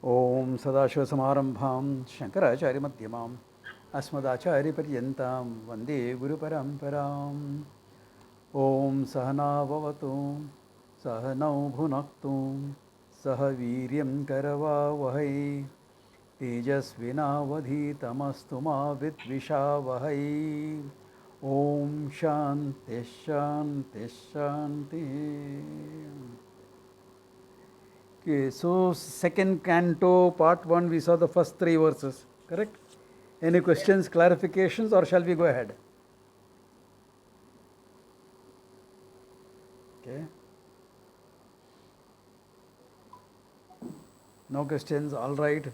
Om Sadashivasamarambham Shankaracharya Madhyamam Asmadacharya Paryantam Vande Guru Paramparam. Om Sahana Bhavatu Sahanau Bhunaktu Sahaviryam Karavavahai Tejasvinavadhitamastu ma Vidvishavahai. Om Shanti Shanti Shanti. Okay, so second canto, part 1, we saw the first 3 verses, correct? Any questions, clarifications, or shall we go ahead? Okay. No questions, all right.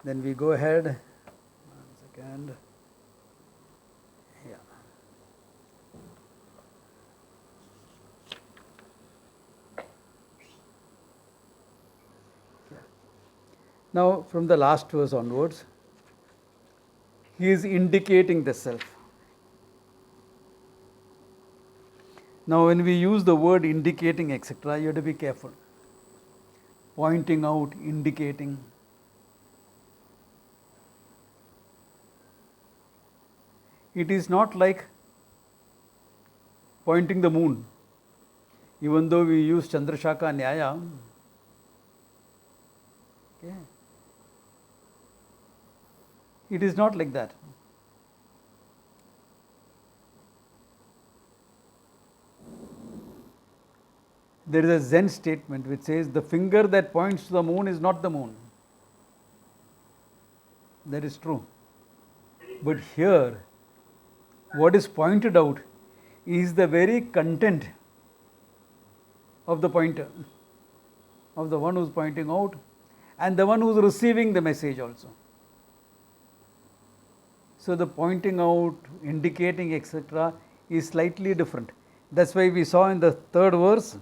Then we go ahead. 1 second. Yeah. Now, from the last verse onwards, he is indicating the self. Now, when we use the word indicating, etc., you have to be careful. Pointing out, indicating. It is not like pointing the moon. Even though we use Chandrashaka Nyaya, okay, it is not like that. There is a Zen statement which says the finger that points to the moon is not the moon. That is true. But here, what is pointed out is the very content of the pointer, of the one who is pointing out and the one who is receiving the message also. So the pointing out, indicating, etc. is slightly different. That's why we saw in the third verse,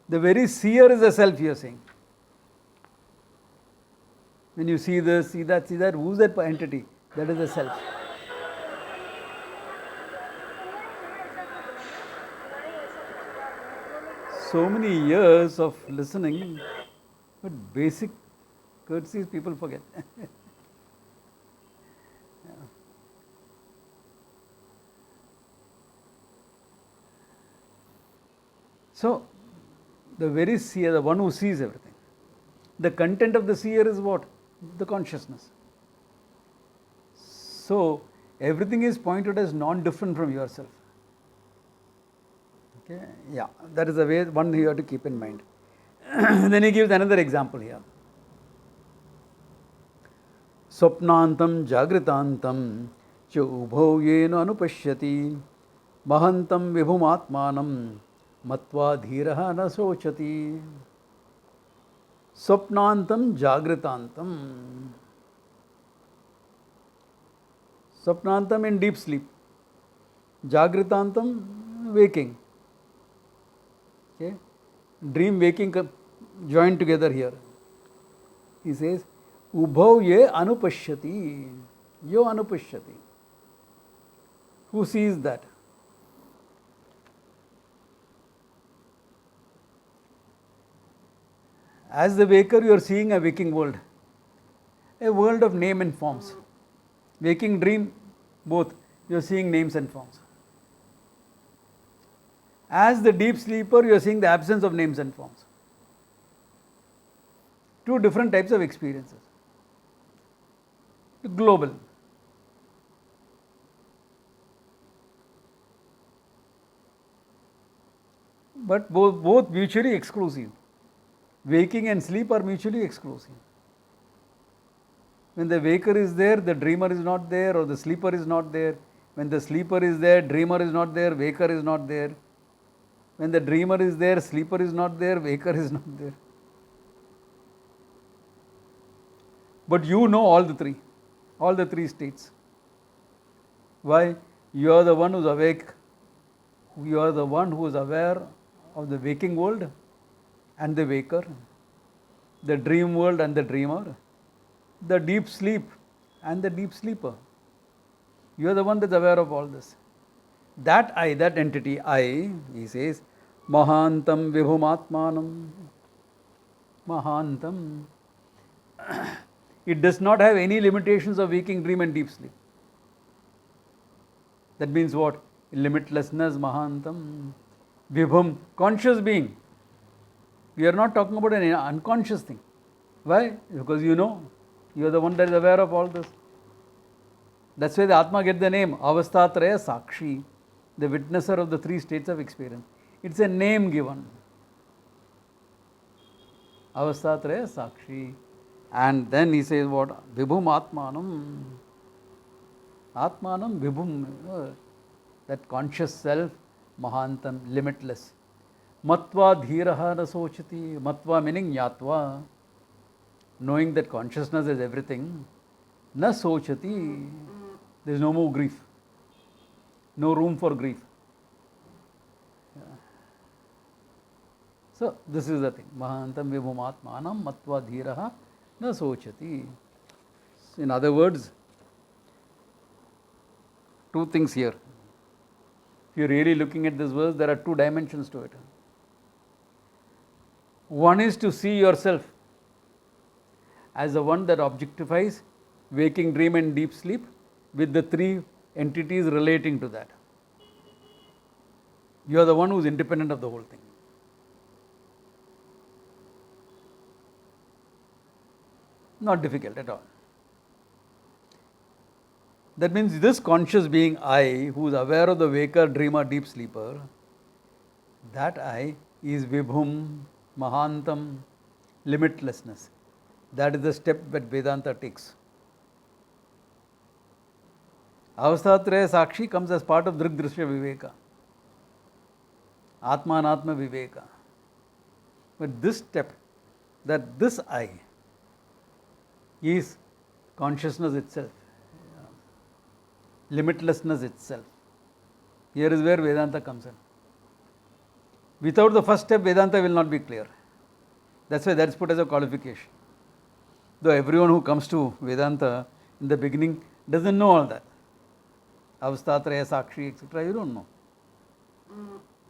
the very seer is the self, you are saying. When you see this, see that, who's that entity? That is the self. So many years of listening, but basic courtesies people forget. Yeah. So, the very seer, the one who sees everything. The content of the seer is what? The consciousness. So, everything is pointed as non-different from yourself. Okay, yeah, that is the way one you have to keep in mind. Then he gives another example here. Swapnantam jagritantam cha ubhau yena anupashyati mahantam vibhumatmanam matva dhiraha na sochati. Swapnantam jagritantam. Swapnantam in deep sleep. Jagritantam waking. Okay. Dream waking joined together here. He says, Ubhau ye anupashyati. Yo anupashyati. Who sees that? As the waker, you are seeing a waking world. A world of name and forms. Waking dream, both. You are seeing names and forms. As the deep sleeper, you are seeing the absence of names and forms. Two different types of experiences. Global. But both mutually exclusive. Waking and sleep are mutually exclusive. When the waker is there, the dreamer is not there, or the sleeper is not there. When the sleeper is there, dreamer is not there, waker is not there. When the dreamer is there, sleeper is not there, waker is not there. But you know all the three states. Why? You are the one who is awake. You are the one who is aware of the waking world and the waker, the dream world and the dreamer, the deep sleep and the deep sleeper. You are the one that is aware of all this. That I, that entity I, he says, Mahantam Vibhumatmanam. Mahantam. It does not have any limitations of waking, dream and deep sleep. That means what? Limitlessness, Mahantam, Vibhum, conscious being. We are not talking about an unconscious thing. Why? Because you are the one that is aware of all this. That's why the Atma get the name Avastatraya Sakshi, the witnesser of the three states of experience. It's a name given. Avastatraya Sakshi. And then he says what? Vibhum Atmanam. Atmanam Vibhum. That conscious self, Mahantam, limitless. Matva dhiraha nasochati. Matva meaning Yatva. Knowing that consciousness is everything. Na sochati. There is no more grief. No room for grief. So, this is the thing. Mahantam vibhumatmanam matva dhiraha na sochati. In other words, two things here. If you are really looking at this verse, there are two dimensions to it. One is to see yourself as the one that objectifies waking, dream and deep sleep with the three entities relating to that. You are the one who is independent of the whole thing. Not difficult at all. That means this conscious being I, who is aware of the waker, dreamer, deep sleeper, that I is Vibhum, Mahantam, limitlessness. That is the step that Vedanta takes. Avastatraya Sakshi comes as part of Drigdrishya Viveka. Atma and Atma Viveka. But this step, that this I is consciousness itself. Limitlessness itself. Here is where Vedanta comes in. Without the first step, Vedanta will not be clear. That's why that's put as a qualification. Though everyone who comes to Vedanta in the beginning doesn't know all that. Avastatraya, Sakshi, etc. You don't know.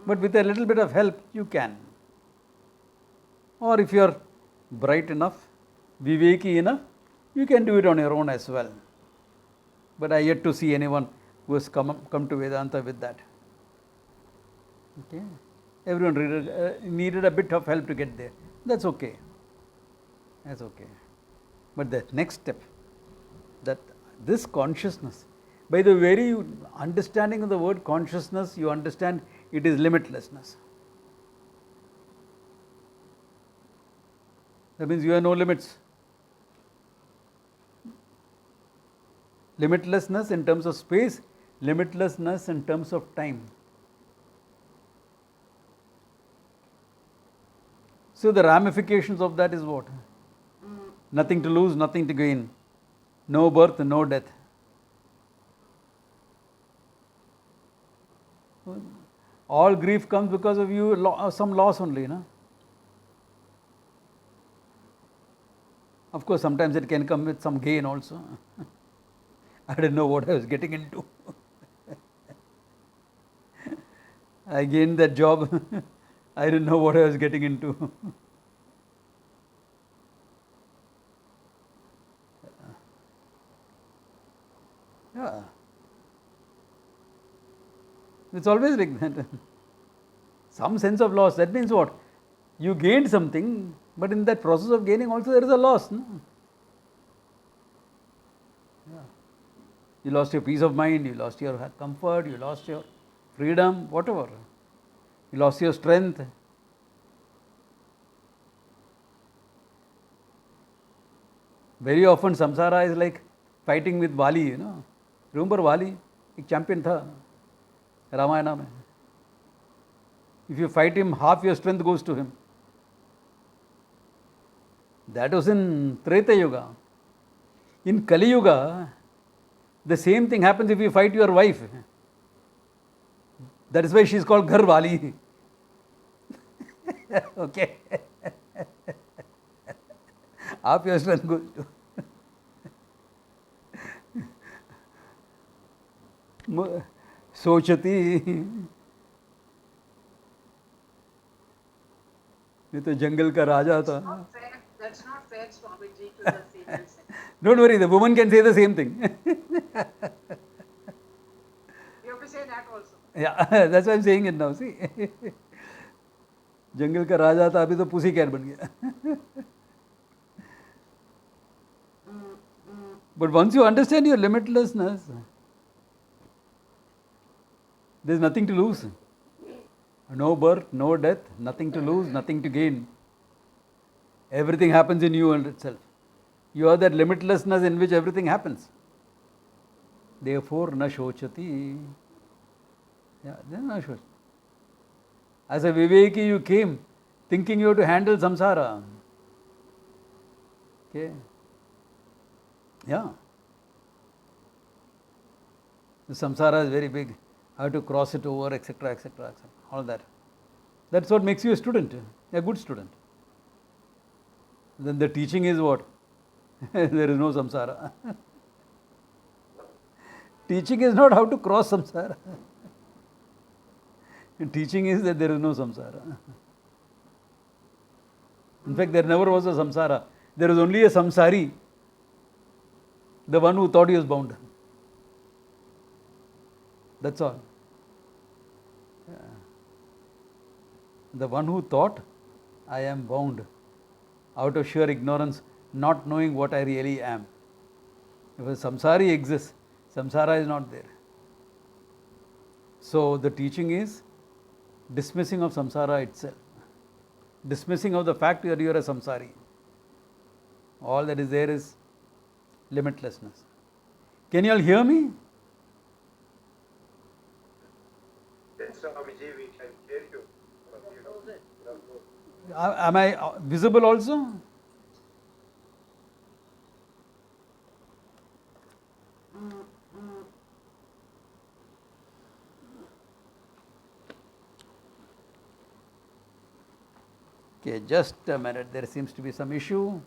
But with a little bit of help, you can. Or if you are bright enough, Viveki enough, you can do it on your own as well. But I yet to see anyone who has come to Vedanta with that. Okay? Everyone needed a bit of help to get there. That's okay. That's okay. But the next step, that this consciousness, by the very understanding of the word consciousness, you understand it is limitlessness. That means you have no limits. Limitlessness in terms of space, limitlessness in terms of time. So the ramifications of that is what? Nothing to lose, nothing to gain. No birth, no death. All grief comes because of you, some loss only. No? Of course, sometimes it can come with some gain also. I didn't know what I was getting into. I gained that job. I didn't know what I was getting into. Yeah. It's always like that. Some sense of loss. That means what? You gained something, but in that process of gaining also there is a loss. No? Yeah. You lost your peace of mind, you lost your comfort, you lost your freedom, whatever. You lost your strength. Very often samsara is like fighting with Vali, you know. Remember Vali? एक champion था Ramayana में. If you fight him, half your strength goes to him. That was in Treta Yuga. In Kali Yuga, the same thing happens if you fight your wife. That is why she is called Ghar Wali. Okay. Half your strength goes to. सोचती ये तो जंगल का राजा था. that's not fair, Swamiji, to the female sex. Don't worry, the woman can say the same thing. You have to say that also. Yeah, that's why I'm saying it now. See, जंगल का राजा था अभी तो pussy cat बन गया. But once you understand your limitlessness, there's nothing to lose. No birth, no death, nothing to lose, nothing to gain. Everything happens in you and itself. You are that limitlessness in which everything happens. Therefore, na shochati. Yeah, then na shochati. As a Viveki, you came thinking you have to handle samsara. Okay. Yeah. The samsara is very big. How to cross it over, etc., etc., etc. All that. That's what makes you a student, a good student. Then the teaching is what? There is no samsara. Teaching is not how to cross samsara. Teaching is that there is no samsara. In fact, there never was a samsara. There is only a samsari, the one who thought he was bound. That's all. Yeah. The one who thought, I am bound, out of sheer ignorance, not knowing what I really am. If a samsari exists, samsara is not there. So the teaching is dismissing of samsara itself, dismissing of the fact that you are a samsari. All that is there is limitlessness. Can you all hear me? Yes, Swamiji, we can hear you. Am I visible also? Okay, just a minute. There seems to be some issue. Okay.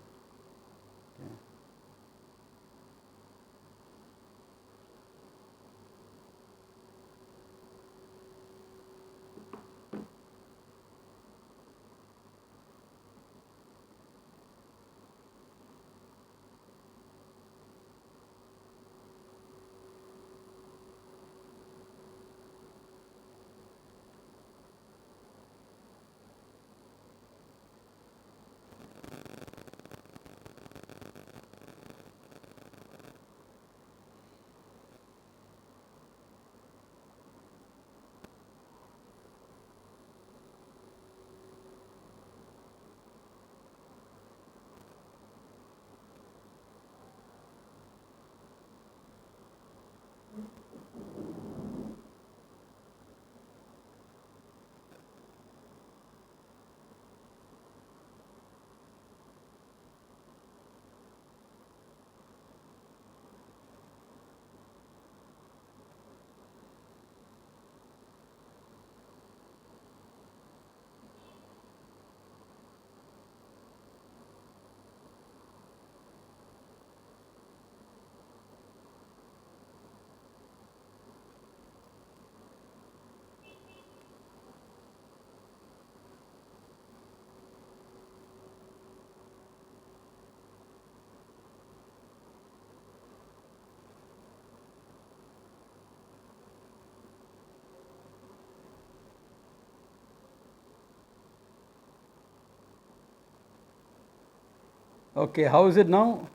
Okay, how is it now?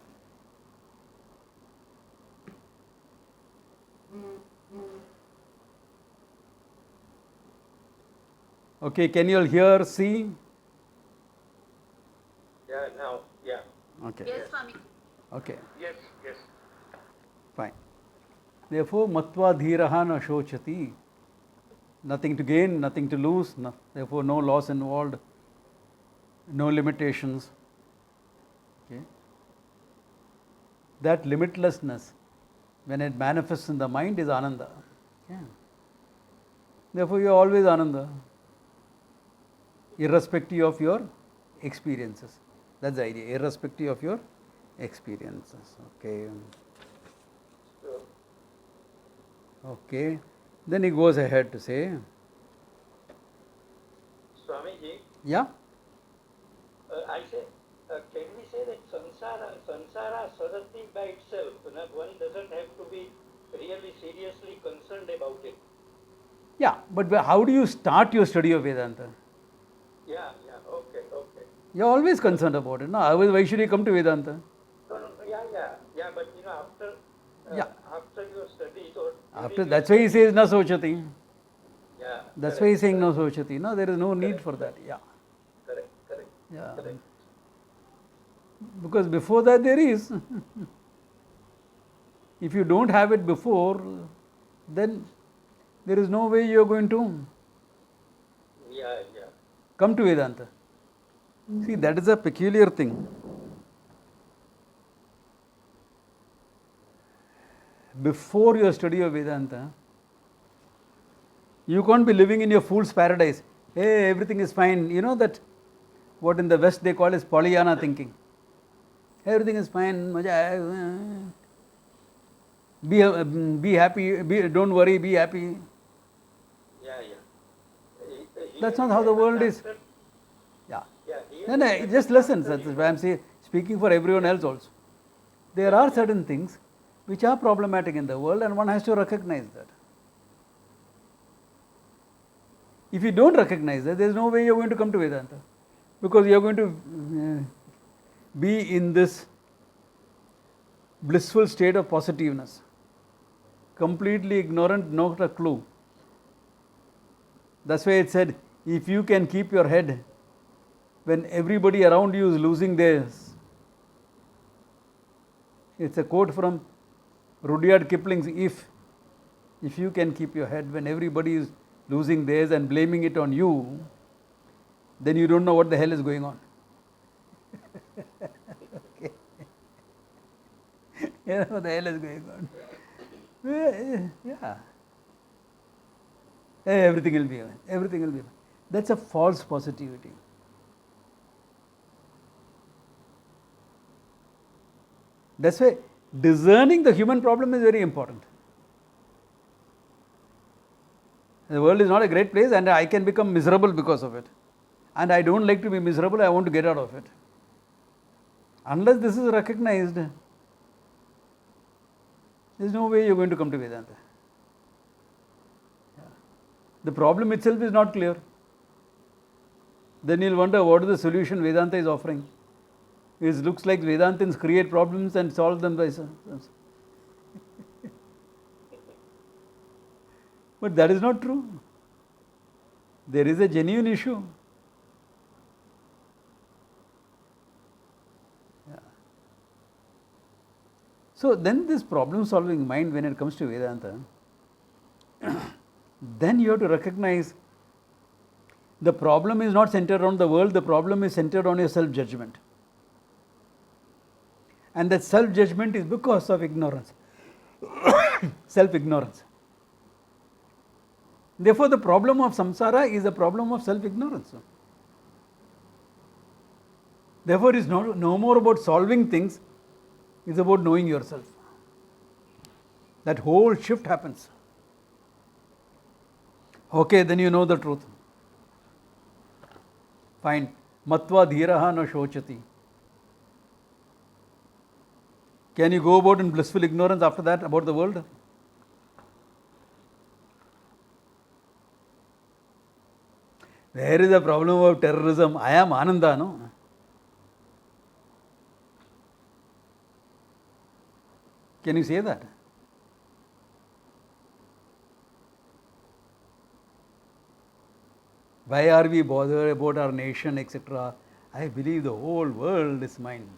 Okay, can you all hear, see? Yeah, now, yeah. Okay. Yes, Swami. Okay, Yes, yes. fine. Therefore, matva dhiraha na shochati. Nothing to gain, nothing to lose, therefore no loss involved, no limitations. Okay. That limitlessness, when it manifests in the mind, is ananda. Okay. Therefore, you are always ananda, irrespective of your experiences. That's the idea, irrespective of your experiences. Okay. Okay. Then he goes ahead to say, Swamiji, yeah? I say, can we say that samsara sadati by itself, one doesn't have to be really seriously concerned about it? Yeah, but how do you start your study of Vedanta? Yeah, okay. You're always concerned about it. No, otherwise why should you come to Vedanta? No, yeah, but after Yeah. after your studies or After during that's your why he studies, says na sochati. yeah, That's correct, why he's saying no correct, sochati. No, there is no need correct, for that. Yeah. correct, Yeah. correct. Because before that there is. If you don't have it before, then there is no way you are going to Yeah. come to Vedanta. See, that is a peculiar thing. Before your study of Vedanta, you can't be living in your fool's paradise. Hey, everything is fine. You know that what in the West they call as Pollyanna thinking. Everything is fine. Maja hai. Be happy. Don't worry. Be happy. Yeah. That's Here not is how the even world is. after, Yeah. here No, is no. even Just listen. after, That's why I'm speaking for everyone else also. There are certain things which are problematic in the world, and one has to recognize that. If you don't recognize that, there is no way you are going to come to Vedanta, because you are going to be in this blissful state of positiveness, completely ignorant, not a clue. That's why it said, if you can keep your head when everybody around you is losing theirs. It's a quote from Rudyard Kipling's If you can keep your head when everybody is losing theirs and blaming it on you, then you don't know what the hell is going on. Okay. You know what the hell is going on. Yeah. Everything will be fine. Everything will be fine. That's a false positivity. That's why discerning the human problem is very important. The world is not a great place, and I can become miserable because of it. And I don't like to be miserable, I want to get out of it. Unless this is recognized, there's no way you're going to come to Vedanta. Yeah. The problem itself is not clear. Then you'll wonder what is the solution Vedanta is offering. It looks like Vedantins create problems and solve them by themselves. But that is not true. There is a genuine issue. Yeah. So then this problem solving mind, when it comes to Vedanta, then you have to recognize the problem is not centered around the world, the problem is centered on your self-judgment. And that self-judgment is because of ignorance, self-ignorance. Therefore, the problem of samsara is a problem of self-ignorance. Therefore, it's no more about solving things, it's about knowing yourself. That whole shift happens. Okay, then you know the truth. Fine. Matva dhiraha no shochati. Can you go about in blissful ignorance after that about the world? Where is the problem of terrorism? I am Ananda, no? Can you say that? Why are we bothered about our nation, etc.? I believe the whole world is mine.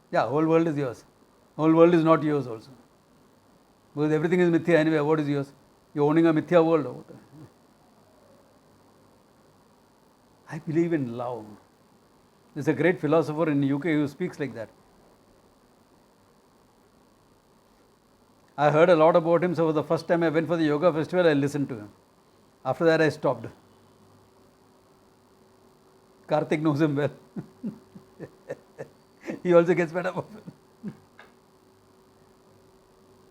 Yeah, whole world is yours. Whole world is not yours also. Because everything is mithya anyway. What is yours? You're owning a mithya world. I believe in love. There's a great philosopher in the UK who speaks like that. I heard a lot about him, so for the first time I went for the yoga festival, I listened to him. After that, I stopped. Karthik knows him well. He also gets fed up of it.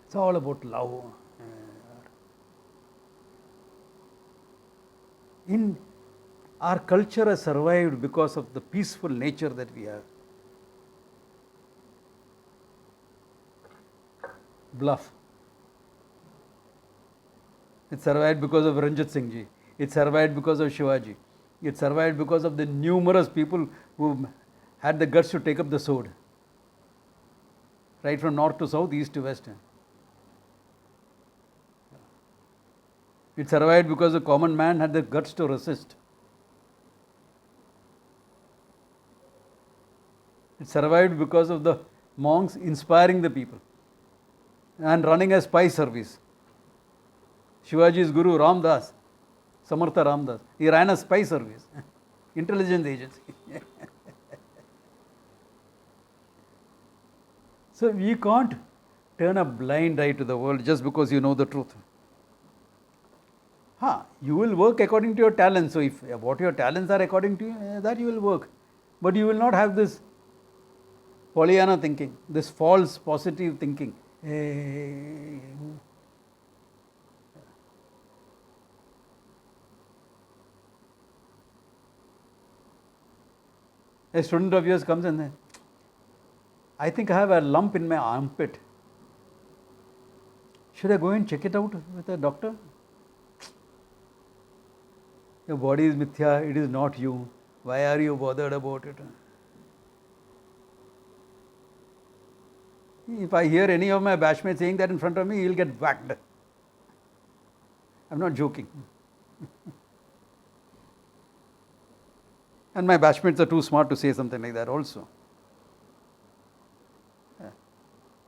It's all about love. Our culture has survived because of the peaceful nature that we have. Bluff. It survived because of Ranjit Singh ji. It survived because of Shivaji. It survived because of the numerous people who had the guts to take up the sword. Right from north to south, east to west. It survived because the common man had the guts to resist. It survived because of the monks inspiring the people and running a spy service. Shivaji's guru Ramdas, Samartha Ramdas, he ran a spy service, intelligence agency. So we can't turn a blind eye to the world just because you know the truth. You will work according to your talents. So if what your talents are according to you, that you will work. But you will not have this Pollyanna thinking, this false positive thinking. A student of yours comes and says, I think I have a lump in my armpit. Should I go and check it out with a doctor? Your body is mithya, it is not you. Why are you bothered about it? If I hear any of my batchmates saying that in front of me, he'll get whacked. I'm not joking. And my batchmates are too smart to say something like that also.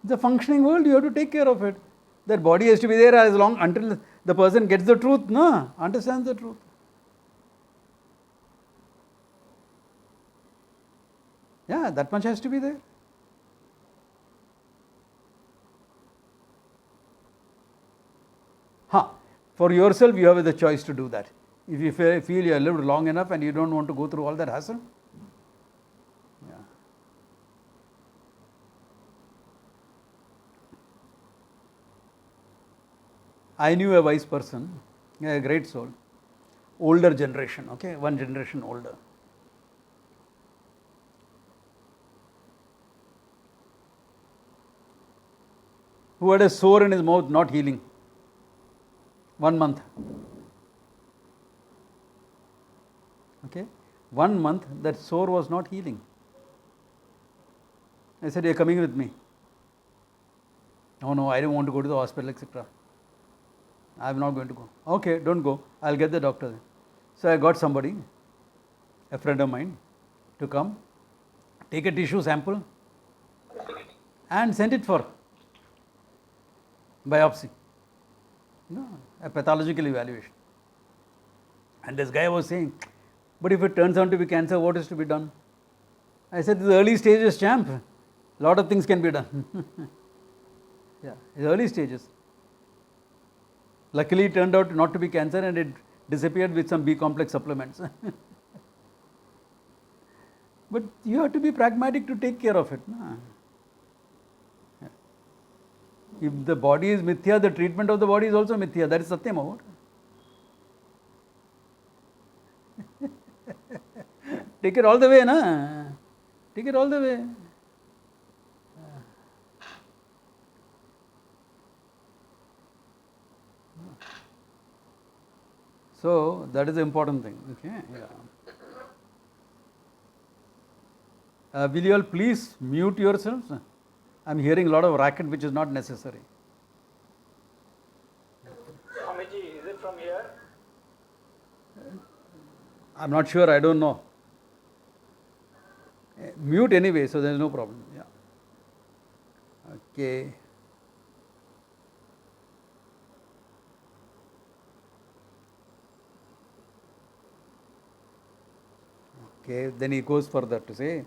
It's a functioning world, you have to take care of it. That body has to be there as long until the person gets the truth, no? Understands the truth. Yeah, that much has to be there. For yourself, you have the choice to do that. If you feel you have lived long enough and you don't want to go through all that hassle. Yeah. I knew a wise person, a great soul, older generation, okay, one generation older. Who had a sore in his mouth not healing. 1 month. Okay, 1 month that sore was not healing. I said, you're coming with me. No, I don't want to go to the hospital, etc. I'm not going to go. Okay, don't go. I'll get the doctor. So I got somebody, a friend of mine, to come, take a tissue sample and send it for biopsy. A pathological evaluation. And this guy was saying, but if it turns out to be cancer, what is to be done? I said, the early stages, champ. A lot of things can be done. Yeah, the early stages. Luckily, it turned out not to be cancer and it disappeared with some B complex supplements. But you have to be pragmatic to take care of it. No? If the body is mithya, the treatment of the body is also mithya. That is Satyam about. Take it all the way, na? Take it all the way. So that is the important thing. Okay. Yeah. Will you all please mute yourselves? I'm hearing a lot of racket which is not necessary. Swamiji, is it from here? I'm not sure, I don't know. Mute anyway, so there is no problem. Yeah. Okay. Okay, then he goes further to say,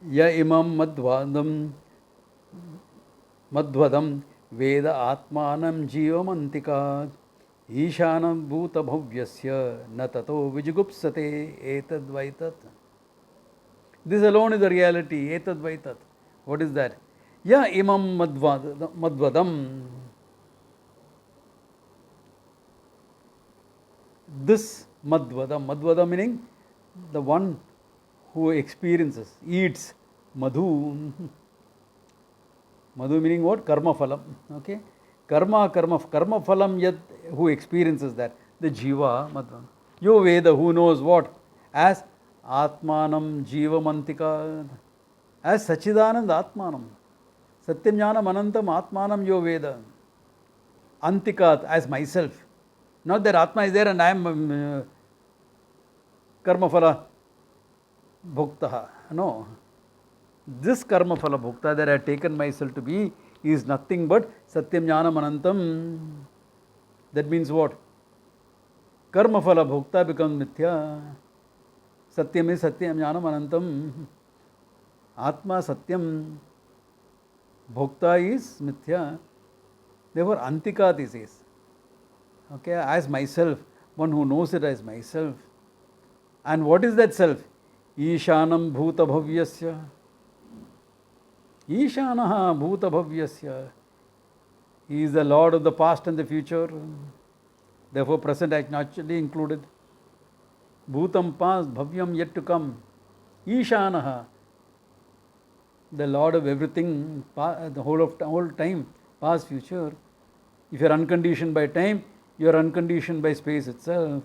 Ya imam madvadam veda atmanam jivamantika ishanam bhuta bhavyasya na tato vijigupsate etadvaitat. This alone is the reality, etadvaitat. What is that? Ya imam madvadam. this Madhvada meaning the one who experiences, eats, Madhu. Madhu meaning what? Karma phalam. Okay? Karma phalam yad, who experiences that. The Jiva, Madhva. Yo Veda, who knows what? As Atmanam Jivamantika. As Sachidanand Atmanam. Satyam Jnanam Anantam Atmanam Yo Veda. Antikat, as myself. Not that Atma is there and I am karma phala bhoktaha. No. This karma phala bhokta that I have taken myself to be is nothing but Satyam Jnanam Anantam. That means what? Karma phala bhokta becomes mithya. Satyam is Satyam Jnanam Anantam. Atma Satyam. Bhokta is mithya. Therefore, Antika this is. Okay, as myself, one who knows it as myself. And what is that self? Ishanam bhuta bhavyasya. Ishanaha bhuta bhavyasya. He is the Lord of the past and the future. Therefore, present is naturally included. Bhutam past, bhavyam yet to come. Ishanaha, the Lord of everything, the whole time, past, future. If you are unconditioned by time, you are unconditioned by space itself.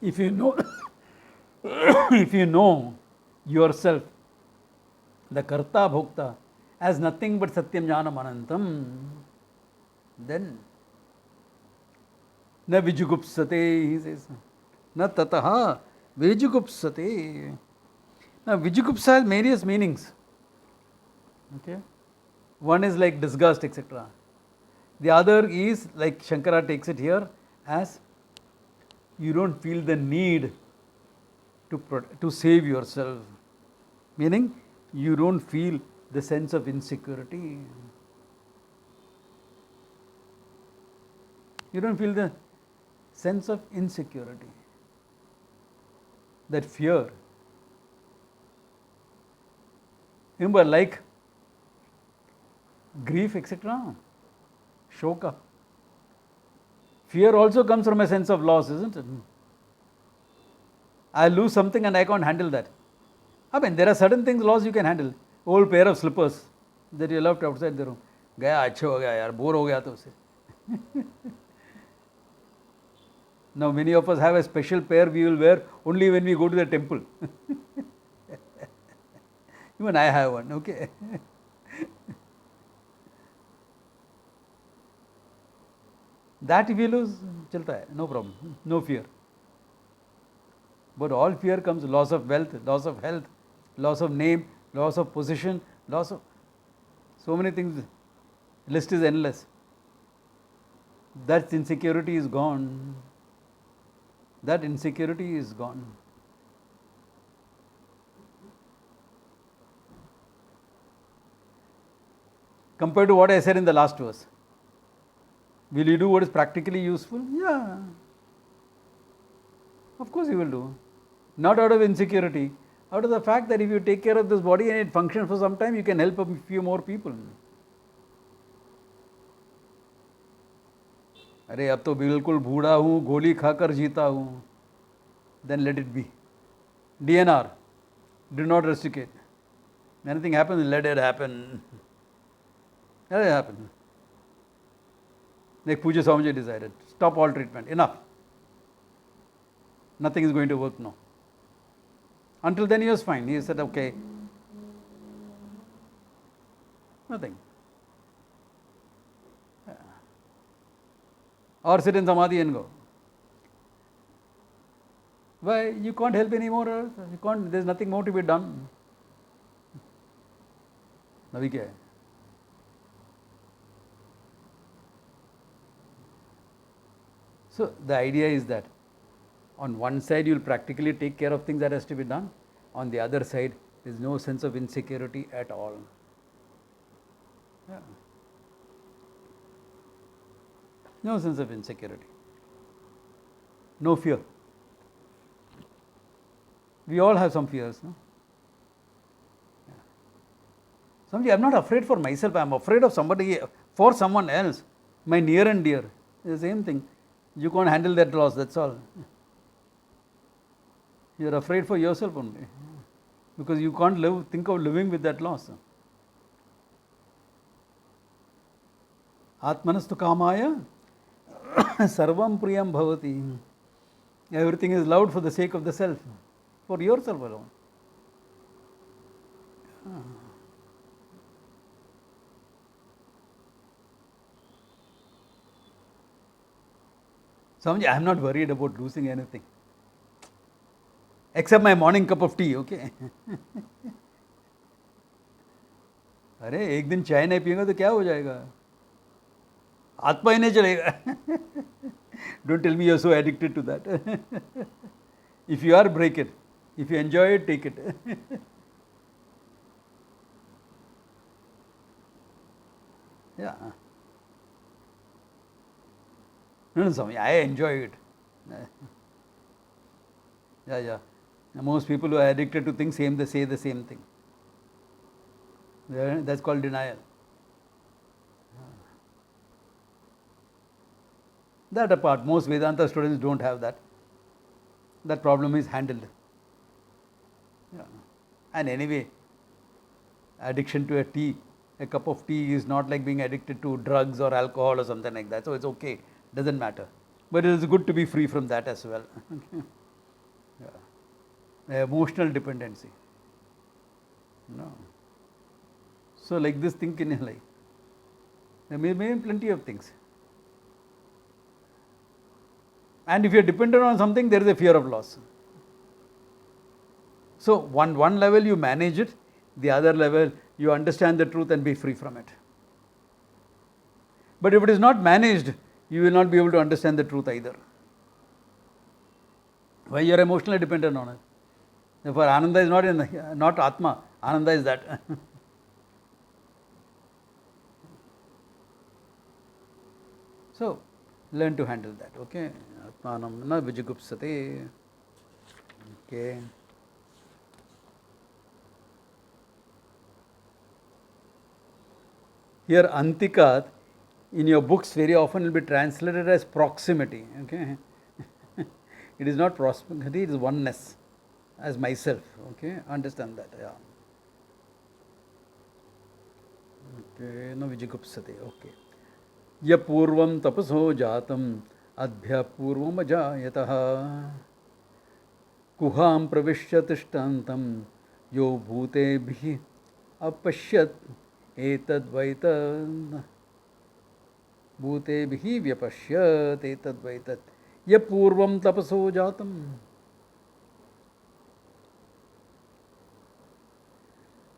If you know, if you know yourself, the karta bhokta, as nothing but Satyam Jnanam Anantam, then na vijugupsate, he says. Na tataha vijugupsate. Now, vijugupsa has various meanings. Okay? One is like disgust, etc. The other is, like Shankara takes it here, as you don't feel the need to save yourself. Meaning, you don't feel the sense of insecurity. You don't feel the sense of insecurity, that fear. Remember, like grief, etc. Shoka. Fear also comes from a sense of loss, isn't it? I lose something and I can't handle that. I mean, there are certain things, loss you can handle. Old pair of slippers that you left outside the room. Gaya, achha ho gaya yaar, bore ho gaya to usse. Now, many of us have a special pair we will wear only when we go to the temple. Even I have one, okay. That if you lose, chalta hai, no problem, no fear. But all fear comes loss of wealth, loss of health, loss of name, loss of position, loss of so many things. List is endless. That insecurity is gone. That insecurity is gone. Compared to what I said in the last verse. Will you do what is practically useful? Yeah. Of course you will do. Not out of insecurity, out of the fact that if you take care of this body and it functions for some time, you can help a few more people. अरे अब तो बिल्कुल बूढ़ा हूँ, गोली खाकर जीता हूँ. Then let it be. DNR. Do not restrict. Anything happens, let it happen. Let it happen. Like Puja Swamiji decided, stop all treatment, enough. Nothing is going to work now. Until then he was fine. He said, okay, nothing. Or sit in Samadhi and go. Why? You can't help anymore. You can't, there's nothing more to be done. Navi kya hai? So the idea is that on one side you will practically take care of things that has to be done. On the other side, there is no sense of insecurity at all. Yeah. No sense of insecurity. No fear. We all have some fears, no? Yeah. Somebody, I'm not afraid for myself, I'm afraid of somebody, for someone else, my near and dear. It's the same thing. You can't handle that loss, that's all. You're afraid for yourself only. Because you can't think of living with that loss. Atmanastu kamaya sarvam priyam bhavati. Everything is loved for the sake of the self, for yourself alone. Swamiji, I am not worried about losing anything. Except my morning cup of tea, okay? अरे एक दिन चाय नहीं पिएगा तो क्या हो जाएगा? आत्मा ही नहीं चलेगा. Don't tell me you're so addicted to that. If you are, break it. If you enjoy it, take it. Yeah. No, Swami, I enjoy it. Yeah. Most people who are addicted to things say the same thing. That's called denial. That apart, most Vedanta students don't have that. That problem is handled. Yeah. And anyway, addiction to a cup of tea is not like being addicted to drugs or alcohol or something like that. So it's okay, doesn't matter. But it is good to be free from that as well. Yeah. Emotional dependency. No. So like this thing in your life. There may be plenty of things. And if you are dependent on something, there is a fear of loss. So one level you manage it, the other level you understand the truth and be free from it. But if it is not managed, you will not be able to understand the truth either. Why? You are emotionally dependent on it. Therefore, Ananda is not Atma. Ananda is that. So, learn to handle that. Okay. Atmanam na vijigupsate. Okay. Here, Antikat, in your books, very often will be translated as proximity. Okay. It is not proximity, it is oneness, as myself. Okay. Understand that. Yeah. Okay. Na vijigupsate. Okay. Ya purvam tapaso jatam adbhya purvam ajayatah kuham pravishya tishtantam yo bhutebhi apashyat etadvaitat bhutebhi vyapashyat etadvaitat ya purvam tapaso jatam.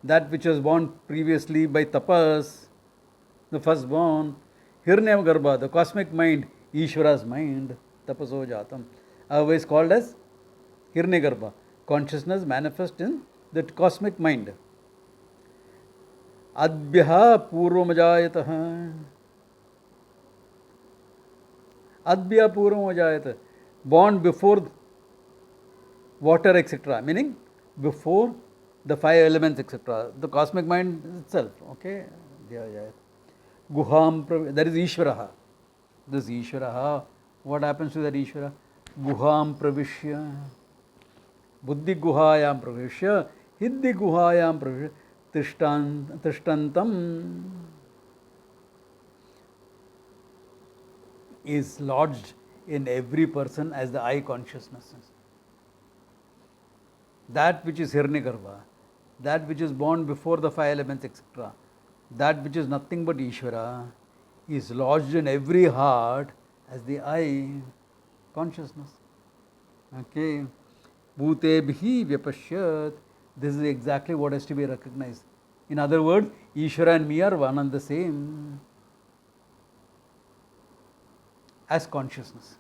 That which was born previously by tapas, the firstborn, Hiranyagarbha, the cosmic mind, Ishvara's mind, tapaso jatam, otherwise called as Hiranyagarbha, consciousness manifest in that cosmic mind. Adbhya purvamajayatah. Adbhya purvamajayatah. Born before water, etc. Meaning before the five elements, etc. The cosmic mind itself. Okay? Guham, that is Ishvaraha. This Ishvaraha, what happens to that Ishvara? Guham pravishya, buddhi guhayam pravishya, hiddhi guhayam pravishya, tishtantam is lodged in every person as the I consciousness. That which is Hiranyagarbha, that which is born before the five elements, etc., that which is nothing but Ishvara, is lodged in every heart as the I consciousness. Okay. Bhutebhi vyapashyat. This is exactly what has to be recognized. In other words, Ishvara and me are one and the same as consciousness.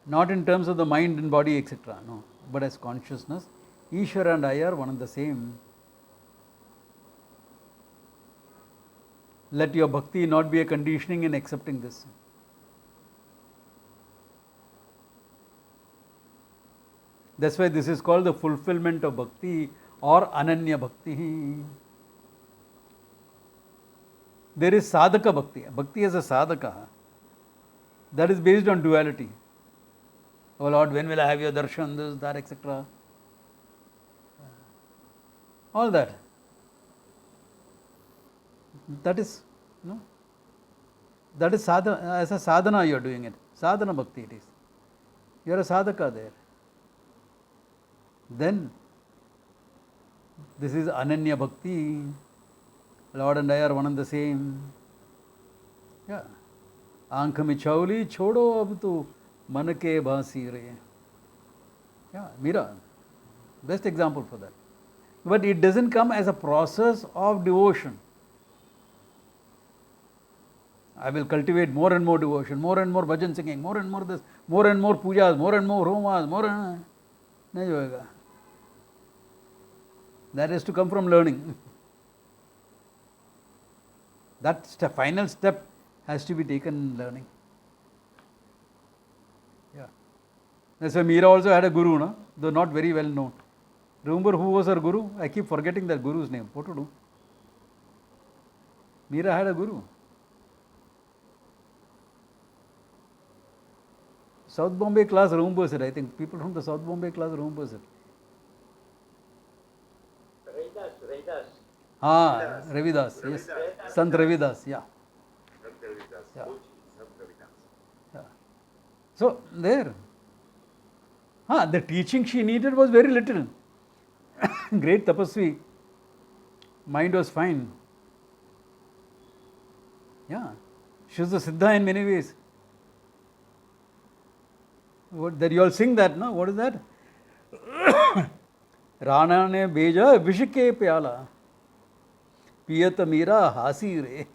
Not in terms of the mind and body, etc. No, but as consciousness, Ishvara and I are one and the same. Let your bhakti not be a conditioning in accepting this. That's why this is called the fulfillment of bhakti or ananya bhakti. There is sadhaka bhakti. Bhakti is a sadhaka. That is based on duality. Oh Lord, when will I have your darshan, this, that, etc. All that. That is, no, that is sadhana, as a sadhana you are doing it. Sadhana bhakti it is. You are a sadhaka there. Then, this is ananya bhakti. Lord and I are one and the same. Yeah. आंख में चौली छोड़ो अब तो मन के बांसी रे. Yeah, Mira, best example for that. But it doesn't come as a process of devotion. I will cultivate more and more devotion, more and more bhajan singing, more and more this, more and more pujas, more and more homas, more and nahi hoega. That is to come from learning. That final step has to be taken in learning. Yeah. That's why Meera also had a guru, no? Though not very well known. Remember who was her guru? I keep forgetting that guru's name. What to do? Meera had a guru. South Bombay class remembers it. I think people from the South Bombay class remembers it. Ravidas. Ah, Ravidas, yes. Sant Ravidas, yeah. Yeah. Yeah. So, there. The teaching she needed was very little. Great tapasvi. Mind was fine. Yeah. She was a siddha in many ways. What, that you all sing that, no? What is that? Rana ne beja vishke pyala. Piyat Meera hasi re.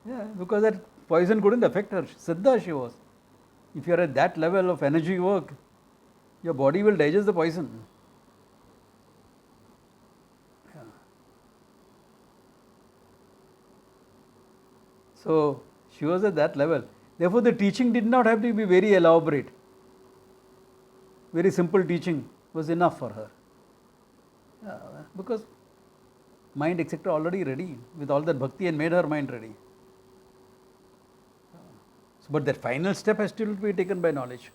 Yeah, because that poison couldn't affect her. Siddha she was. If you are at that level of energy work, your body will digest the poison. Yeah. So, she was at that level. Therefore, the teaching did not have to be very elaborate. Very simple teaching was enough for her. Yeah, because mind, etc., already ready with all that bhakti and made her mind ready. But that final step has still to be taken by knowledge.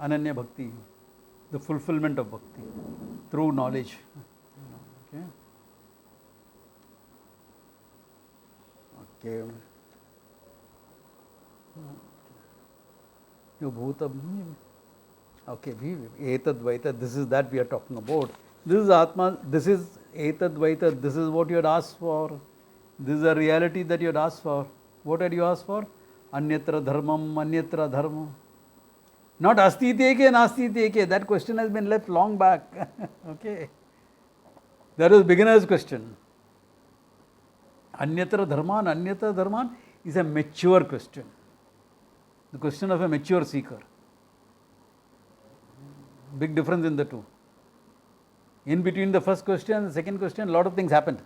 Ananya bhakti, the fulfillment of bhakti through knowledge. Okay. Okay. Okay, etad vaitad, this is that we are talking about. This is Atma, this is etad vaitad, this is what you had asked for. This is a reality that you had asked for. What had you asked for? Anyatra dharmam, anyatra dharmam. Not asti teke, nasti teke. That question has been left long back. Okay. That was beginner's question. Anyatra dharman is a mature question. The question of a mature seeker. Big difference in the two. In between the first question and the second question, a lot of things happened.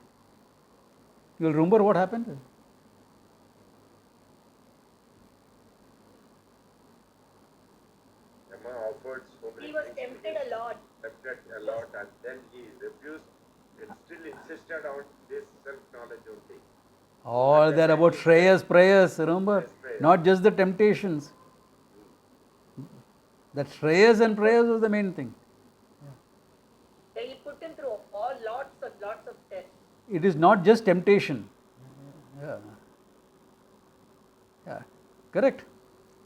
You will remember what happened? Emma offered so many He was things to tempted him. a lot. Tempted a lot, and then he refused and still insisted on this self-knowledge only. All that about Shreyas, prayers, remember? Yes, prayers. Not just the temptations. That Shreyas and prayers was the main thing. He put him through all lots of tests. It is not just temptation. Yeah. Yeah. Correct.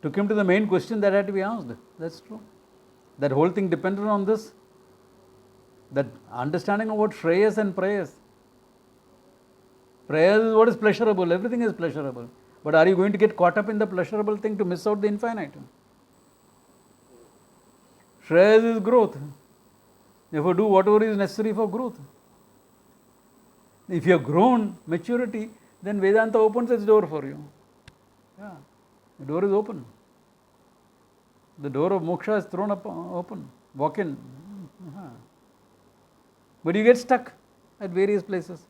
Took him to the main question that had to be asked. That's true. That whole thing depended on this. That understanding about Shreyas and prayers. Prayers is what is pleasurable. Everything is pleasurable. But are you going to get caught up in the pleasurable thing to miss out the infinite? Shreyas is growth. Therefore, do whatever is necessary for growth. If you have grown maturity, then Vedanta opens its door for you. Yeah, the door is open. The door of moksha is thrown up open. Walk in. But you get stuck at various places.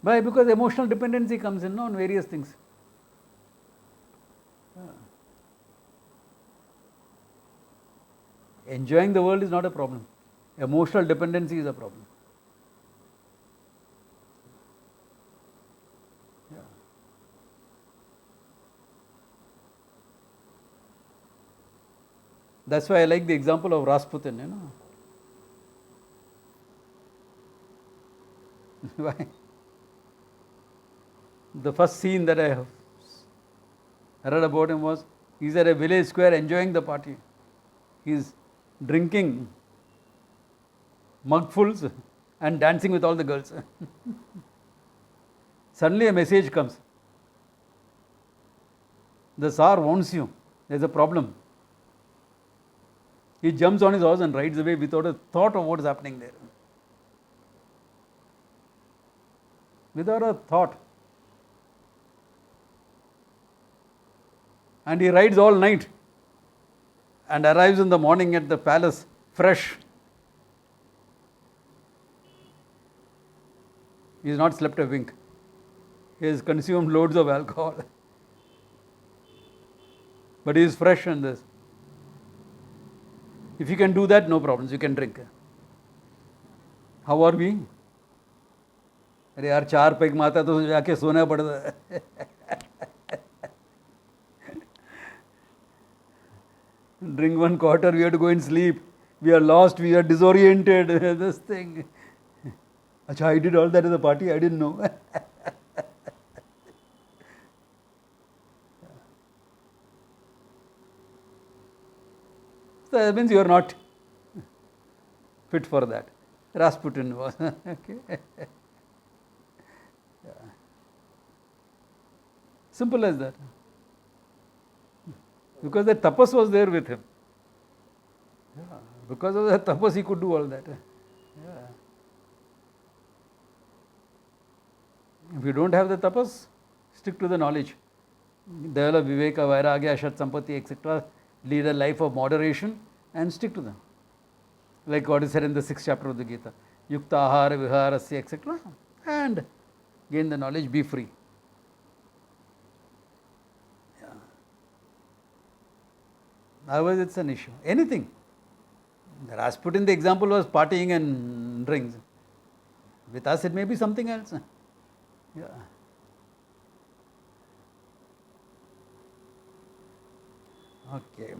Why? Because emotional dependency comes in on various things. Enjoying the world is not a problem. Emotional dependency is a problem. That's why I like the example of Rasputin, you know. Why? The first scene that I have read about him was he's at a village square enjoying the party. He's drinking mugfuls and dancing with all the girls. Suddenly a message comes. The Tsar warns you, there's a problem. He jumps on his horse and rides away without a thought of what is happening there. Without a thought. And he rides all night and arrives in the morning at the palace fresh. He has not slept a wink. He has consumed loads of alcohol. But he is fresh in this. If you can do that, no problems, you can drink. How are we? अरे यार 4 peg माता तो जाके सोना पड़ता है. Drink 1/4, we have to go and sleep. We are lost, we are disoriented. This thing. Achha, I did all that at the party, I didn't know. So that means you are not fit for that. Rasputin was. Okay. Yeah. Simple as that. Because the tapas was there with him. Yeah. Because of the tapas he could do all that. Yeah. If you don't have the tapas, stick to the knowledge. Develop viveka, vairagya, shat sampatti, etc. Lead a life of moderation and stick to them. Like God is said in the 6th chapter of the Gita. Yukta ahara viharasya, etc. And gain the knowledge, be free. Yeah. Otherwise it's an issue. Anything. Rasputin, the example was partying and drinks. With us it may be something else. Yeah. Okay.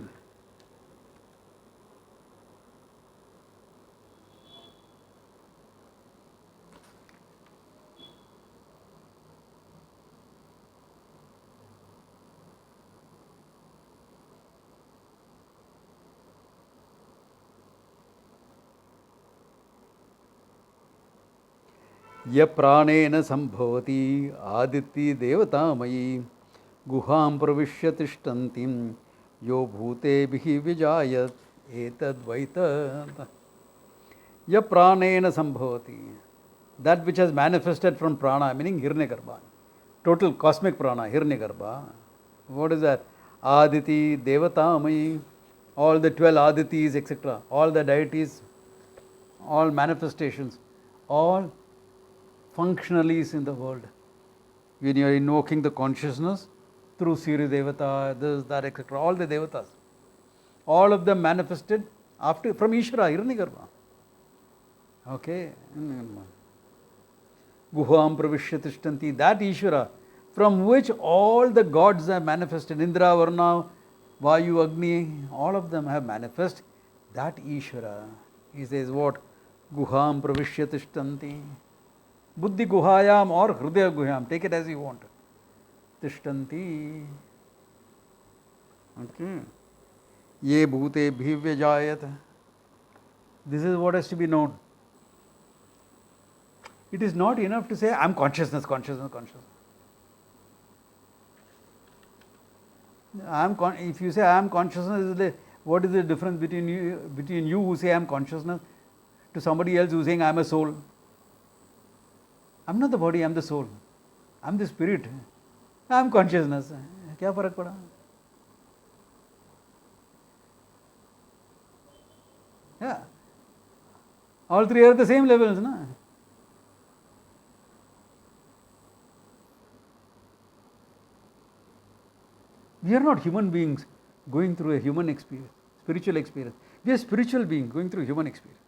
य प्राणेन संभवति आदित्य देवतामयी गुहां प्रविश्य तिष्ठन्तिं यो भूतेभिः विजायत एतद्वैत य प्राणेन संभवति. That which has manifested from prana, meaning Hiranyagarbha, total cosmic prana, Hiranyagarbha. What is that? Aditi, Devatamayi, all the 12 Aditis, etc., all the deities, all manifestations, all functionalities in the world. When you are invoking the consciousness through Siri Devata, this, that, etc., all the Devatas, all of them manifested after from Ishvara, Hiranyagarbha. Okay. Guham pravishya tishtanti, that Ishvara, from which all the gods have manifested, Indra, Varuna, Vayu, Agni, all of them have manifested. That Ishvara, he says what? Guham pravishya tishtanti. Buddhi guhayam or Hridaya guhayam, take it as you want. Tishtanti. Okay. Ye bhute bhivyajayat. This is what has to be known. It is not enough to say, I am consciousness, consciousness, consciousness. If you say I am consciousness, what is the difference between you who say I am consciousness to somebody else who is saying I am a soul? I am not the body, I am the soul. I am the spirit. I am consciousness. क्या फर्क पड़ा? Yeah. All three are the same levels, na? We are not human beings going through a human experience, spiritual experience. We are spiritual beings going through human experience.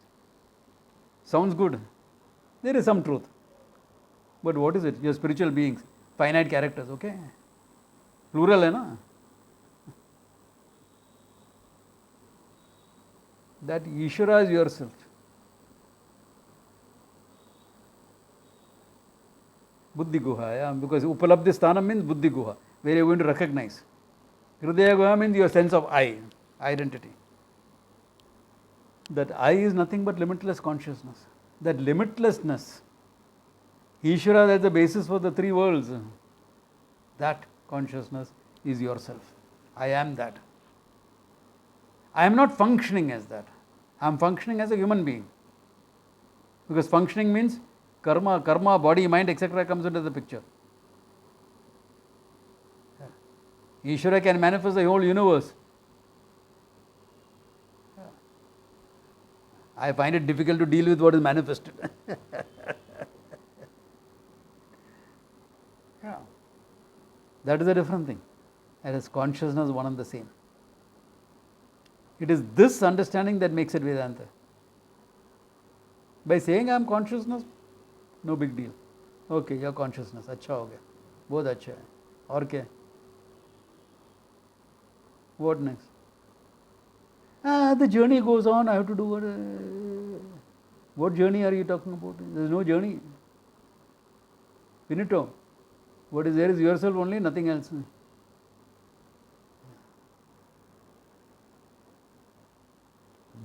Sounds good. There is some truth. But what is it? You are spiritual beings, finite characters, okay? Plural, hai na? That Ishvara is yourself. Buddhi Guha, yeah, because Upalabdhi Sthanam means Buddhi Guha, where you are going to recognize. Hridaya Guha means your sense of I, identity. That I is nothing but limitless consciousness. That limitlessness, Ishvara, that's the basis for the three worlds. That consciousness is yourself. I am that. I am not functioning as that. I am functioning as a human being. Because functioning means karma, body, mind, etc. comes into the picture. Ishvara can manifest the whole universe. I find it difficult to deal with what is manifested. Yeah. That is a different thing. Whereas consciousness is one and the same. It is this understanding that makes it Vedanta. By saying I am consciousness, no big deal. Okay, your consciousness, अच्छा हो गया, बहुत अच्छा है. और क्या? What next? The journey goes on. I have to do what? What journey are you talking about? There is no journey. Finito. What is there is yourself only, nothing else.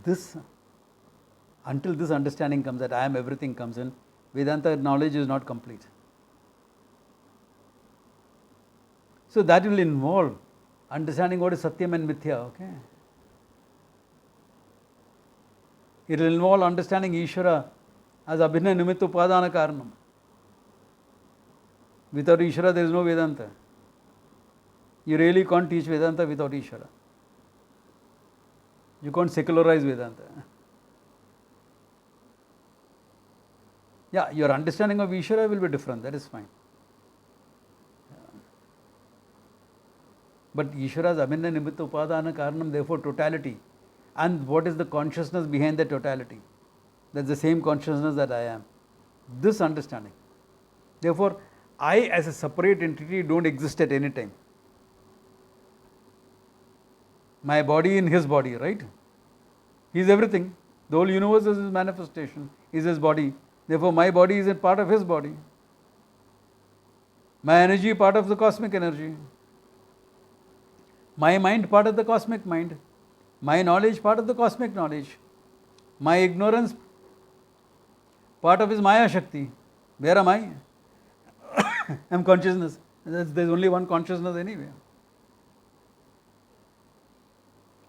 This, until this understanding comes that I am everything comes in, Vedanta knowledge is not complete. So that will involve understanding what is Satyam and Mithya, okay? It will involve understanding Ishvara as Abhinna Nimitya Upadana Karanam. Without Ishvara there is no Vedanta. You really can't teach Vedanta without Ishvara. You can't secularize Vedanta. Yeah, your understanding of Ishvara will be different, that is fine. But Ishvara's Abhinna Nimitya Upadana Karanam, therefore totality. And what is the consciousness behind the totality? That's the same consciousness that I am. This understanding. Therefore, I as a separate entity don't exist at any time. My body in his body, right? He is everything. The whole universe is his manifestation, is his body. Therefore, my body is a part of his body. My energy part of the cosmic energy. My mind part of the cosmic mind. My knowledge part of the cosmic knowledge. My ignorance part of his Maya Shakti. Where am I? I am consciousness. There is only one consciousness anyway.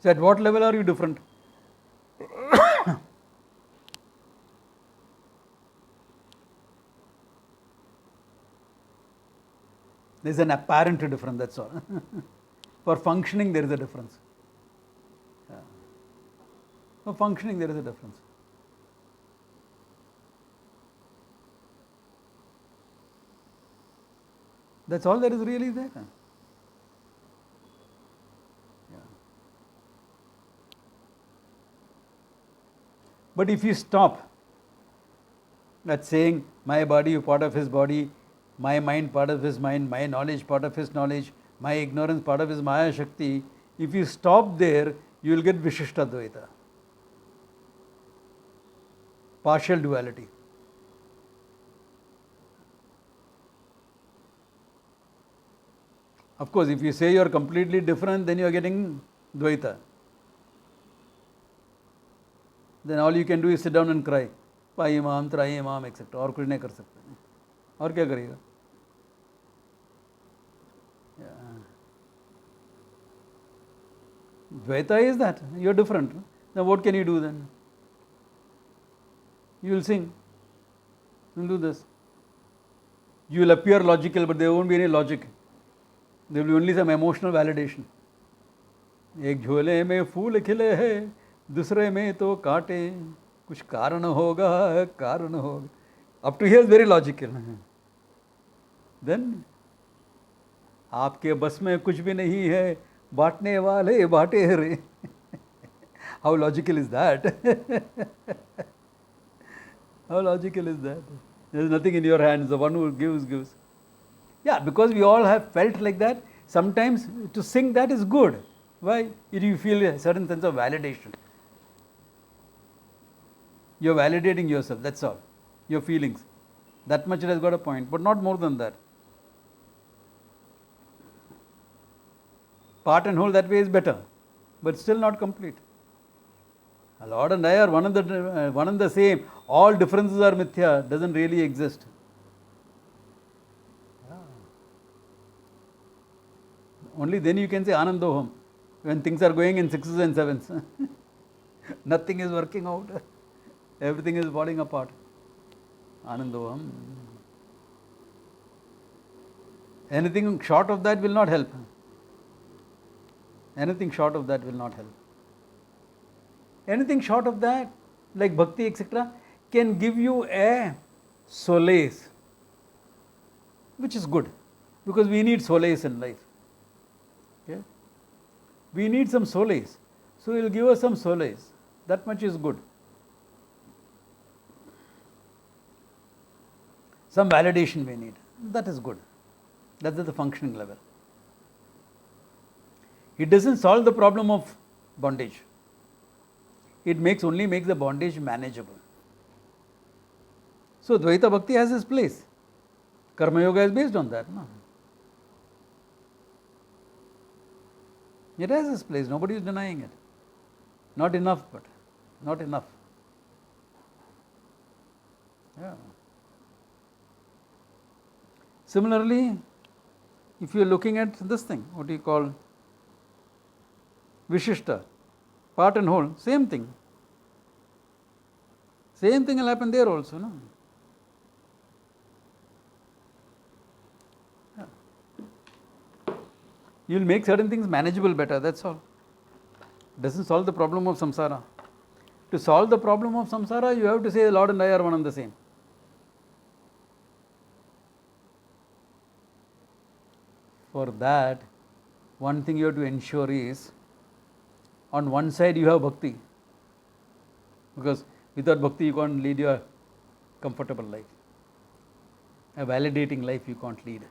So at what level are you different? There is an apparent difference, that's all. For functioning there is a difference. For functioning there is a difference. That's all there is really there. Yeah. But if you stop at saying my body part of his body, my mind part of his mind, my knowledge part of his knowledge, my ignorance part of his Maya Shakti, if you stop there, you will get Vishishtadvaita. Partial duality. Of course, if you say you are completely different, then you are getting Dvaita. Then all you can do is sit down and cry. Pai Imam, Trai Imam, etc. और कुछ नहीं कर सकते. और क्या करेगा? Dvaita is that. You are different. Now what can you do then? You will sing. You will do this. You will appear logical, but there won't be any logic. There will be only some emotional validation. एक झोले में फूल खिले हैं, दूसरे में तो कांटे, कुछ कारण होगा. Up to here is very logical. Then आपके बस में कुछ भी नहीं है, बांटने वाले बांटे रे. How logical is that? How logical is that? There is nothing in your hands. The one who gives. Yeah, because we all have felt like that. Sometimes to sing that is good. Why? You feel a certain sense of validation. You're validating yourself, that's all. Your feelings. That much it has got a point, but not more than that. Part and whole that way is better, but still not complete. Lord and I are one and the same. All differences are mithya, doesn't really exist. Only then you can say Anandoham, when things are going in sixes and sevens. Nothing is working out. Everything is falling apart. Anandoham. Anything short of that will not help. Anything short of that will not help. Anything short of that, like bhakti, etc., can give you a solace, which is good, because we need solace in life. Okay? We need some solace. So it will give us some solace. That much is good. Some validation we need. That is good. That's at the functioning level. It doesn't solve the problem of bondage. It only makes the bondage manageable. So Dvaita Bhakti has its place. Karma Yoga is based on that. No? It has its place. Nobody is denying it. Not enough, but not enough. Yeah. Similarly, if you are looking at this thing, what do you call Vishishta, part and whole, same thing. Same thing will happen there also, no? Yeah. You will make certain things manageable better, that's all. Doesn't solve the problem of samsara. To solve the problem of samsara, you have to say the Lord and I are one and the same. For that, one thing you have to ensure is, on one side you have bhakti, because without bhakti you can't lead your comfortable life. A validating life you can't lead.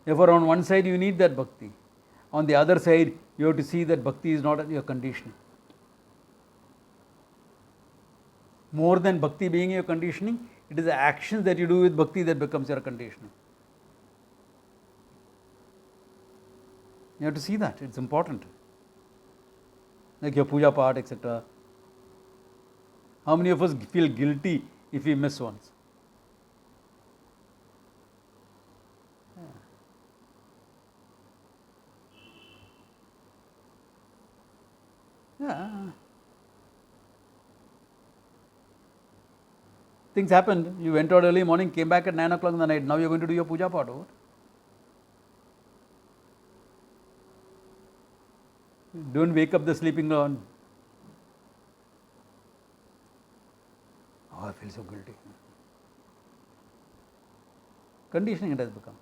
Therefore, on one side you need that bhakti. On the other side, you have to see that bhakti is not your conditioning. More than bhakti being your conditioning, it is the actions that you do with bhakti that becomes your conditioning. You have to see that, it's important. Like your puja part, etc. How many of us feel guilty if we miss once? Yeah. Things happened. You went out early morning, came back at 9 o'clock in the night. Now you're going to do your puja part over. Don't wake up the sleeping one. Oh, I feel so guilty. Conditioning it has become.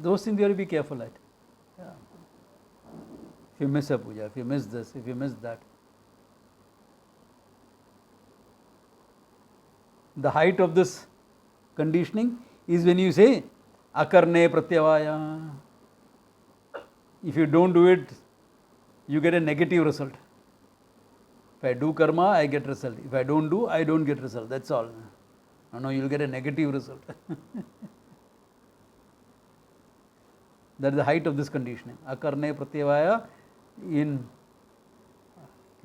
Those things you have to be careful at. Yeah. If you miss a puja, if you miss this, if you miss that. The height of this conditioning is when you say akarne pratyavaya. If you don't do it, you get a negative result. If I do karma, I get result. If I don't do, I don't get result. That's all. No, you'll get a negative result. That is the height of this conditioning. Akarne pratyavaya in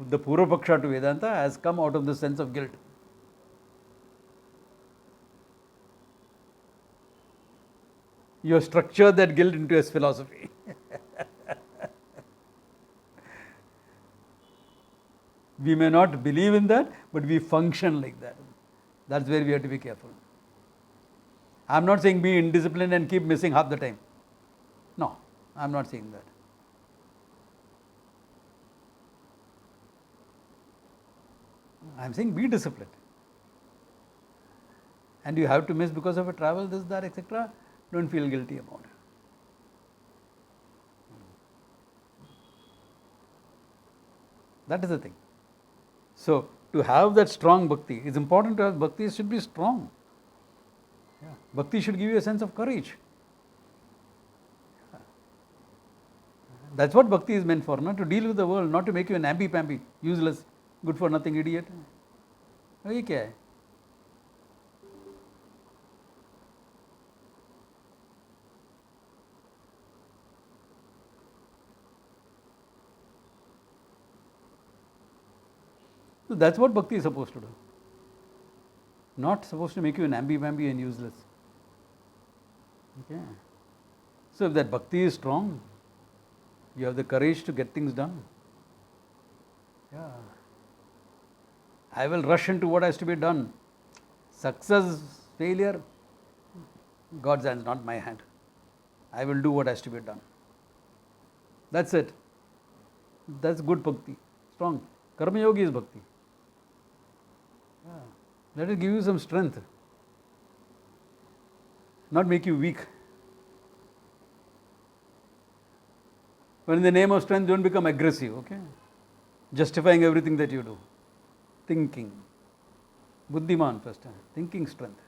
the Purva Paksha to Vedanta has come out of the sense of guilt. You have structured that guilt into a philosophy. We may not believe in that, but we function like that. That's where we have to be careful. I'm not saying be indisciplined and keep missing half the time. No, I'm not saying that. I'm saying be disciplined. And you have to miss because of a travel, this, that, etc. Don't feel guilty about it. That is the thing. So, to have that strong bhakti, it's important to have bhakti, it should be strong. Yeah. Bhakti should give you a sense of courage. That's what bhakti is meant for, not to deal with the world, not to make you an amby-pamby, useless, good for nothing idiot. ये क्या है? So that's what bhakti is supposed to do. Not supposed to make you an amby-pamby and useless. Okay. So if that bhakti is strong, you have the courage to get things done. Yeah. I will rush into what has to be done. Success, failure, God's hand, not my hand. I will do what has to be done. That's it. That's good bhakti. Strong. Karma yogi is bhakti. Yeah. Let it give you some strength. Not make you weak. But in the name of strength, don't become aggressive, okay? Justifying everything that you do. Thinking. Buddhiman first. Thinking strength.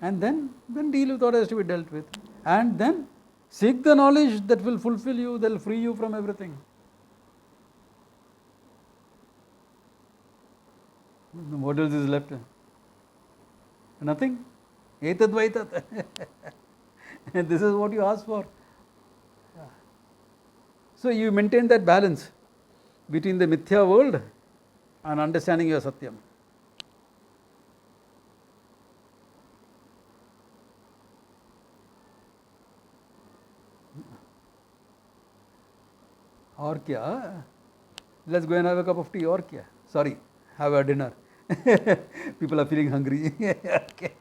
And then deal with what has to be dealt with. And then seek the knowledge that will fulfill you, that will free you from everything. What else is left? Nothing. Etad vaitat. This is what you ask for. So you maintain that balance between the mithya world and understanding your satyam. और क्या? Let's go and have a cup of tea. और क्या? Sorry, have a dinner. People are feeling hungry. Okay.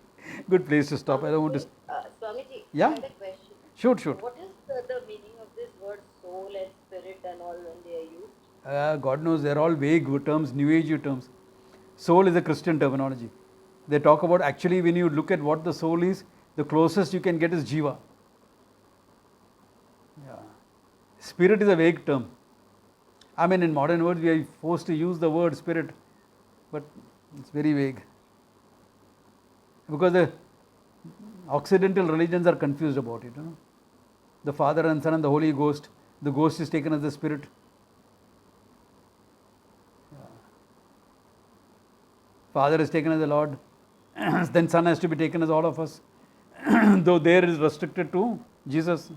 Good place to stop. I don't want to. Swamiji, Yeah? I had a question. Shoot. What is the meaning of this word soul and spirit and all when they are used? God knows they're all vague terms, New Age terms. Soul is a Christian terminology. They talk about actually when you look at what the soul is, the closest you can get is jiva. Yeah. Spirit is a vague term. I mean, in modern words, we are forced to use the word spirit, but it's very vague. Because the Occidental religions are confused about it. You know? The Father and Son and the Holy Ghost. The Ghost is taken as the Spirit. Father is taken as the Lord. Then Son has to be taken as all of us. Though there is restricted to Jesus.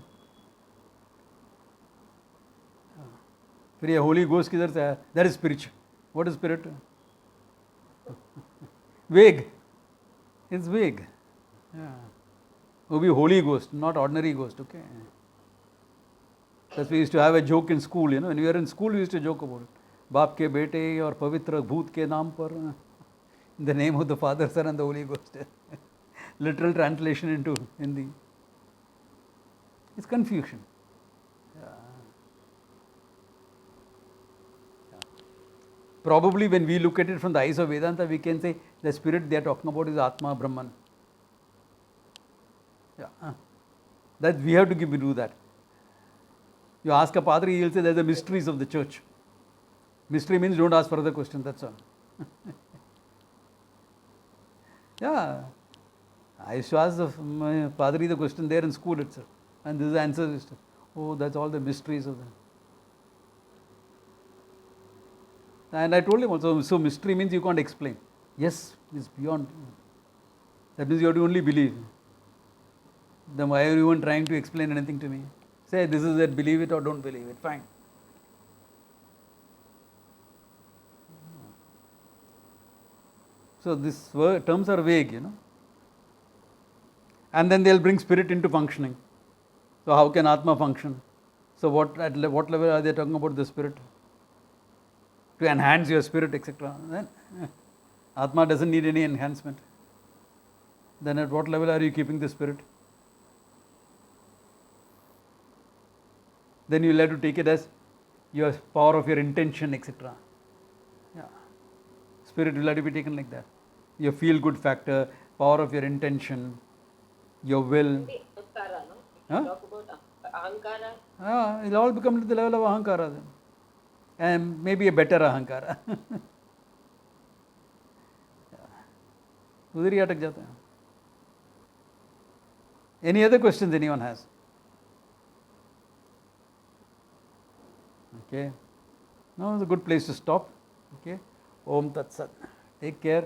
फिर ये Holy Ghost किधर से आया? That is spiritual. What is spirit? Vague. It's vague. Yeah. It will be Holy Ghost, not ordinary ghost, okay? That's we used to have a joke in school, you know. When we were in school, we used to joke about it. बाप के बेटे और पवित्र भूत के नाम पर, in the name of the Father, Son and the Holy Ghost. Literal translation into Hindi. It's confusion. Yeah. Probably when we look at it from the eyes of Vedanta, we can say the spirit they are talking about is Atma, Brahman. Yeah. That we have to do that. You ask a padri, he'll say there's the mysteries of the church. Mystery means don't ask further questions, that's all. Yeah. I used to ask my padri the question there in school itself. And this is the answer. Oh, that's all the mysteries of them. And I told him also, so mystery means you can't explain. Yes, it's beyond. That means you have to only believe. Then why are you even trying to explain anything to me? Say, this is it, believe it or don't believe it, fine. So these terms are vague, you know. And then they'll bring spirit into functioning. So how can Atma function? So at what level are they talking about the spirit? To enhance your spirit, etc. Then Atma doesn't need any enhancement. Then at what level are you keeping the spirit? Then you'll have to take it as your power of your intention, etc. Yeah. Spirit will have to be taken like that. Your feel-good factor, power of your intention, your will. Maybe Ahankara, no? Huh? Talk about Ahankara. It'll all become to the level of Ahankara then. And maybe a better Ahankara. उधर ही अटक जाते हैं. Any other questions anyone has? Okay. Now is a good place to stop. Okay. Om Tat Sat. Take care.